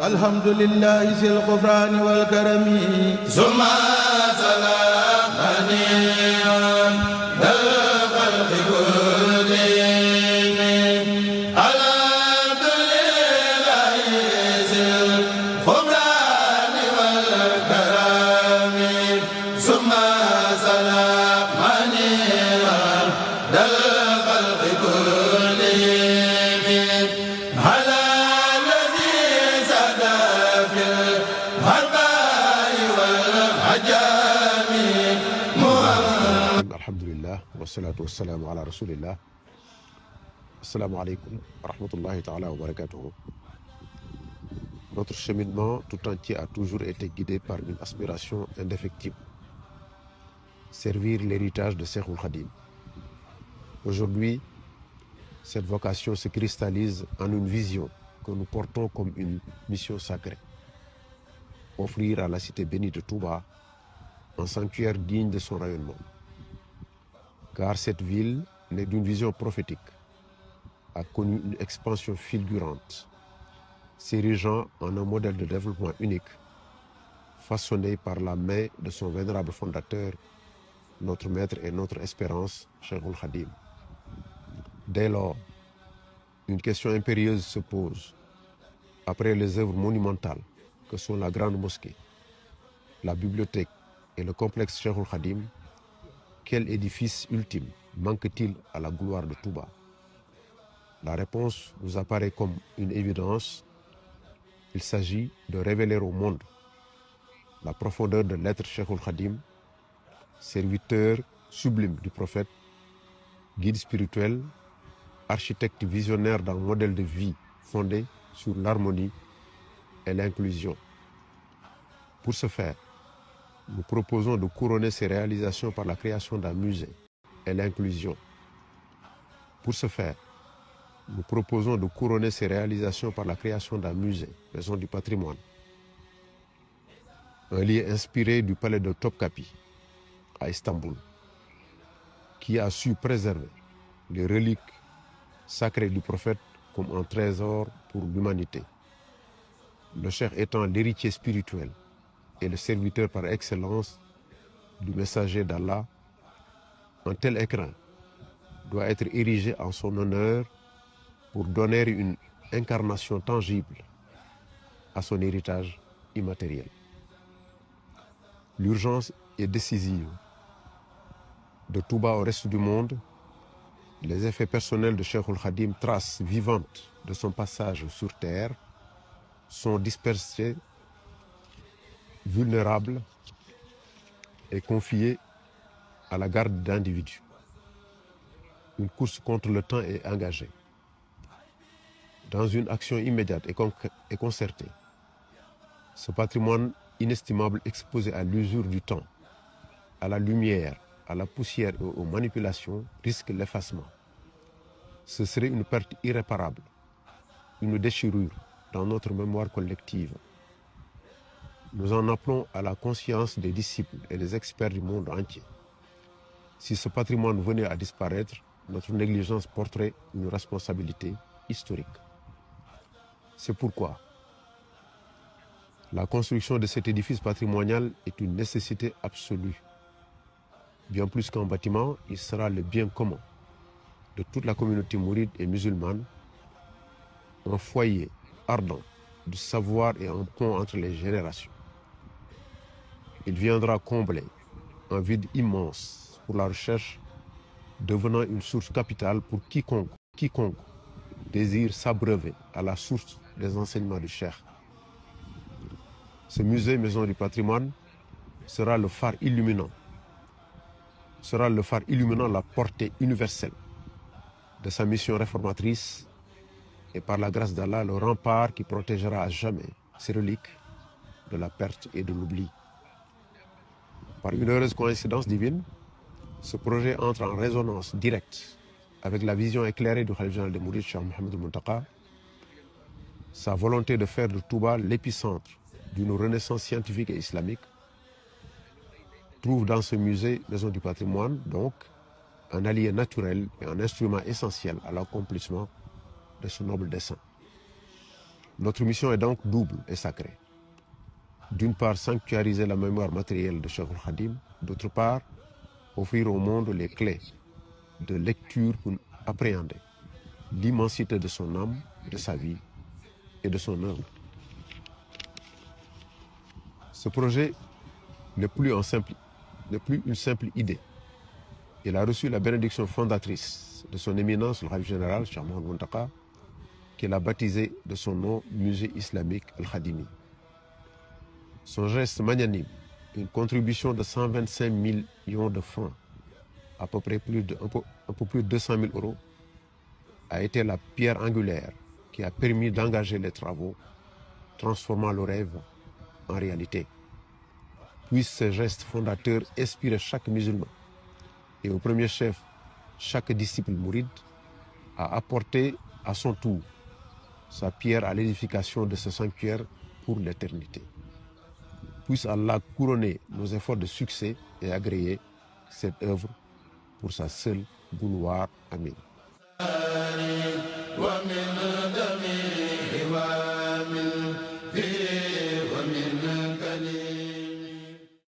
الحمد لله ذي الغفران والكرم ثم سلام alhamdulillah wassalatu wassalamu ala rasulillah. Assalamu alaikum wa rahmatullahi ta'ala wa barakatuhu. Notre cheminement tout entier a toujours été guidé par une aspiration indéfectible: servir l'héritage de Cheikhoul Khadim. Aujourd'hui, cette vocation se cristallise en une vision que nous portons comme une mission sacrée: offrir à la cité bénie de Touba un sanctuaire digne de son rayonnement. Car cette ville, née d'une vision prophétique, a connu une expansion fulgurante, s'érigeant en un modèle de développement unique, façonné par la main de son vénérable fondateur, notre maître et notre espérance, Cheikhoul Khadim. Dès lors, une question impérieuse se pose. Après les œuvres monumentales que sont la grande mosquée, la bibliothèque et le complexe Cheikhoul Khadim, quel édifice ultime manque-t-il à la gloire de Touba? La réponse nous apparaît comme une évidence. Il s'agit de révéler au monde la profondeur de l'être Cheikhoul Khadim, serviteur sublime du prophète, guide spirituel, architecte visionnaire d'un modèle de vie fondé sur l'harmonie et l'inclusion. Pour ce faire, nous proposons de couronner ces réalisations par la création d'un musée et l'inclusion. Pour ce faire, nous proposons de couronner ces réalisations par la création d'un musée, maison du patrimoine. Un lieu inspiré du palais de Topkapi à Istanbul, qui a su préserver les reliques sacrées du prophète comme un trésor pour l'humanité. Le cheikh étant l'héritier spirituel et le serviteur par excellence du messager d'Allah, un tel écrin doit être érigé en son honneur pour donner une incarnation tangible à son héritage immatériel. L'urgence est décisive. De Touba au reste du monde, les effets personnels de Cheikhoul Khadim, traces vivantes de son passage sur terre, sont dispersés, vulnérables et confiés à la garde d'individus. Une course contre le temps est engagée. Dans une action immédiate et concertée, ce patrimoine inestimable exposé à l'usure du temps, à la lumière, à la poussière et aux manipulations risque l'effacement. Ce serait une perte irréparable, une déchirure dans notre mémoire collective. Nous en appelons à la conscience des disciples et des experts du monde entier. Si ce patrimoine venait à disparaître, notre négligence porterait une responsabilité historique. C'est pourquoi la construction de cet édifice patrimonial est une nécessité absolue. Bien plus qu'un bâtiment, il sera le bien commun de toute la communauté mouride et musulmane, un foyer ardent du savoir et un pont entre les générations. Il viendra combler un vide immense pour la recherche, devenant une source capitale pour quiconque désire s'abreuver à la source des enseignements du Cheikh. Ce musée, maison du patrimoine, sera le phare illuminant la portée universelle de sa mission réformatrice et par la grâce d'Allah le rempart qui protégera à jamais ces reliques de la perte et de l'oubli. Par une heureuse coïncidence divine, ce projet entre en résonance directe avec la vision éclairée du Khalife général des Mourides, Cheikh Mouhamadou Mountakha, sa volonté de faire de Touba l'épicentre d'une renaissance scientifique et islamique, trouve dans ce musée, maison du patrimoine, donc, un allié naturel et un instrument essentiel à l'accomplissement de ce noble dessein. Notre mission est donc double et sacrée. D'une part, sanctuariser la mémoire matérielle de Cheikh Khadim, d'autre part, offrir au monde les clés de lecture pour appréhender l'immensité de son âme, de sa vie et de son œuvre. Ce projet n'est plus une simple idée. Il a reçu la bénédiction fondatrice de son éminence, le Khalif général, Cheikh Mouhamadou Mountakha, qu'il a baptisé de son nom Musée islamique Al-Khadimi. Son geste magnanime, une contribution de 125 millions de francs, à peu près un peu plus de 200 000 euros, a été la pierre angulaire qui a permis d'engager les travaux, transformant le rêve en réalité. Puisse ce geste fondateur inspirer chaque musulman et au premier chef chaque disciple mouride à apporter à son tour sa pierre à l'édification de ce sanctuaire pour l'éternité. Puisse Allah couronner nos efforts de succès et agréer cette œuvre pour sa seule gloire. Amen.